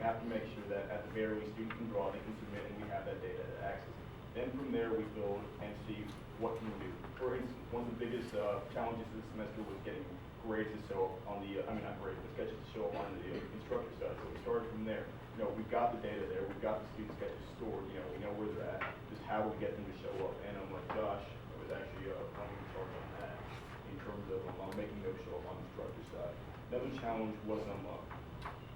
have to make sure that at the very least students can draw, they can submit, and we have that data to access. Then from there we build and see what can we do. For instance, one of the biggest challenges this semester was getting grades to show up on the, not grades, but sketches to show up on the instructor side. So we started from there. We've got the data there, we've got the student sketches stored, we know where they're at. Just how do we get them to show up? And Josh was actually running the charge on that in terms of making those show up on the instructor side. Another challenge was, I'm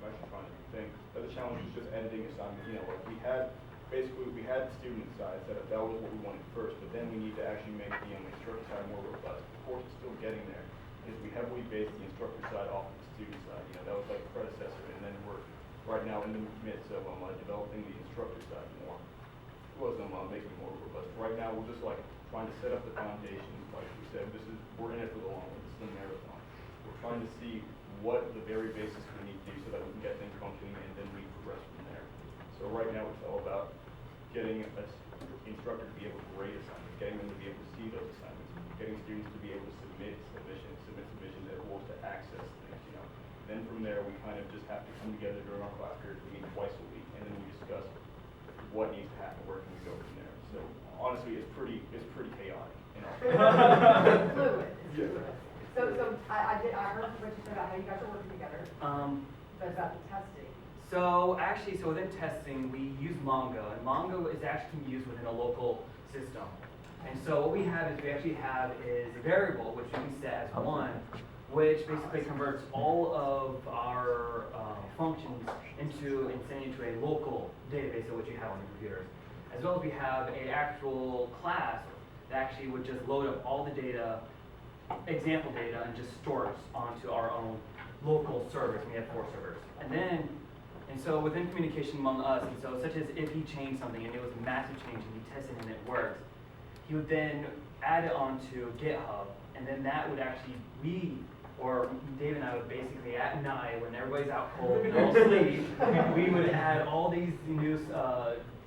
actually trying to think, another challenge was just editing assignments. We had the student side set up, that was what we wanted first, but then we need to actually make the instructor side more robust. Of course, it's still getting there, because we heavily based the instructor side off of the student side. That was like the predecessor, and then we're right now in the midst of developing the instructor side more. It was making it more robust. Right now, we're just trying to set up the foundation. Like we said, we're in it for the long run. This is a marathon. We're trying to see what the very basics we need to do so that we can get things functioning, and then we progress from there. So right now, it's all about getting an instructor to be able to grade assignments, getting them to be able to see those assignments, getting students to be able to submit submissions as well as to access things. Then from there, we kind of just have to come together during our class periods. We meet twice a week, and then we discuss what needs to happen, where can we go from there. So honestly, it's pretty chaotic. Fluid. Yeah. So I heard what you said about how you guys are working together. But about the testing. So within testing, we use Mongo, and Mongo is actually used within a local system. And so what we have is a variable which we set as 1, which basically converts all of our functions and send into a local database of which you have on your computers. As well as we have an actual class that actually would just load up all the data, example data, and just store it onto our own local servers. We have 4 servers. And so within communication among us, and so such as if he changed something and it was a massive change and he tested and it worked, he would then add it onto GitHub, and then that would actually Dave and I would basically at night when everybody's out cold and all asleep, we would add all these new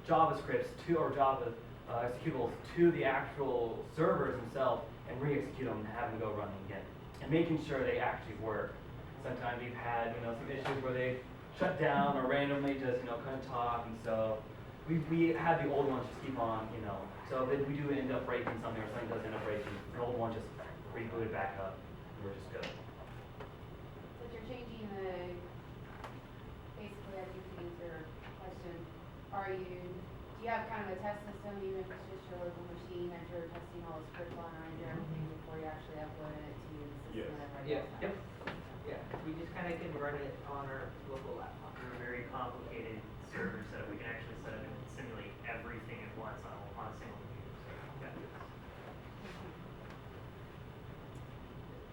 JavaScripts or Java executables to the actual servers themselves and re-execute them and have them go running again, and making sure they actually work. Sometimes we've had some issues where they shut down or randomly just couldn't talk, and so we had the old ones just keep on so if we do end up breaking something or something does end up breaking, the old one just rebooted back up and we're just good. But you're changing basically I think to answer your question, do you have kind of a test system even if it's just your local machine that you're testing all the script on and everything before you actually upload it to the system that everybody else has? Yeah, we just kind of can run it on our local laptop. They're very complicated servers that we can actually set up and simulate everything at once on a single computer. So,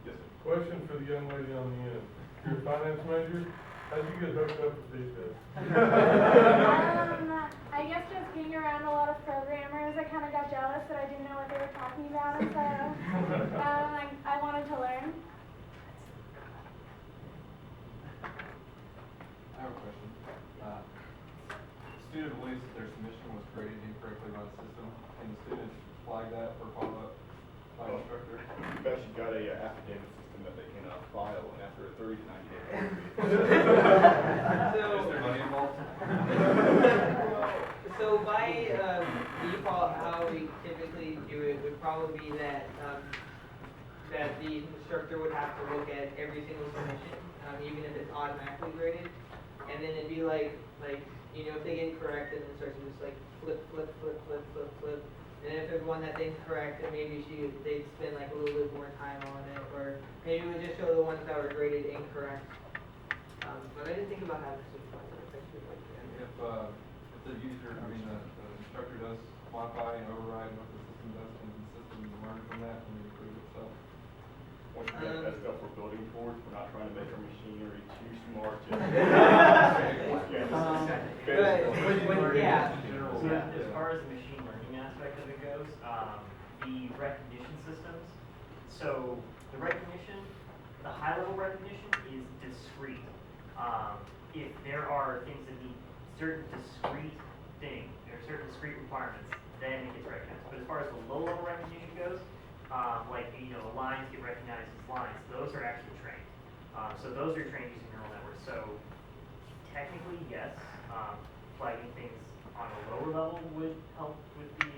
Yes, sir. Question for the young lady on the end. You're a finance major? How'd you get hooked up with these guys? I guess just being around a lot of programmers, I kind of got jealous that I didn't know what they were talking about, and so I wanted to learn. I have a question. Student believes that their submission was graded incorrectly by the system. Can the students flag that for follow-up by the instructor? We've actually got a affidavit system that they can file, and after a 30 to 90 day Is there money involved? So by default, how we typically do it would probably be that the instructor would have to look at every single submission, even if it's automatically graded, and then it'd be like if they get it correct, then the instructor would just flip. And if there's one that's incorrect, then maybe they'd spend a little bit more time on it, or maybe we would just show the ones that were graded incorrect. But I didn't think about having to switch If the instructor does modify and override what the system does, and the system learn from that and improve itself. Once again, that's stuff we're building towards. We're not trying to make our machinery too smart. So as far as the machine learning aspect of it goes, the recognition systems, so the recognition, the high-level recognition is discrete. If there are things that need certain discrete things, or certain discrete requirements, then it gets recognized. But as far as the low-level recognition goes, lines get recognized as lines. Those are actually trained. So those are trained using neural networks. So technically, yes, yes. Flagging things on a lower level would help with the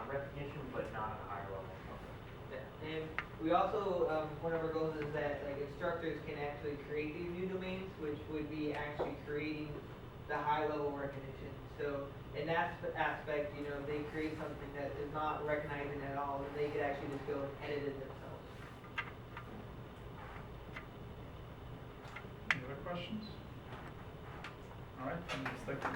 recognition, but not on a higher level. Yeah, and we also, one of our goals is that like instructors can actually create these new domains, which would be actually creating the high level recognition. So in that aspect, you know, if they create something that is not recognizing at all, then they could actually just go and edit it themselves. Any other questions? All right, then let's take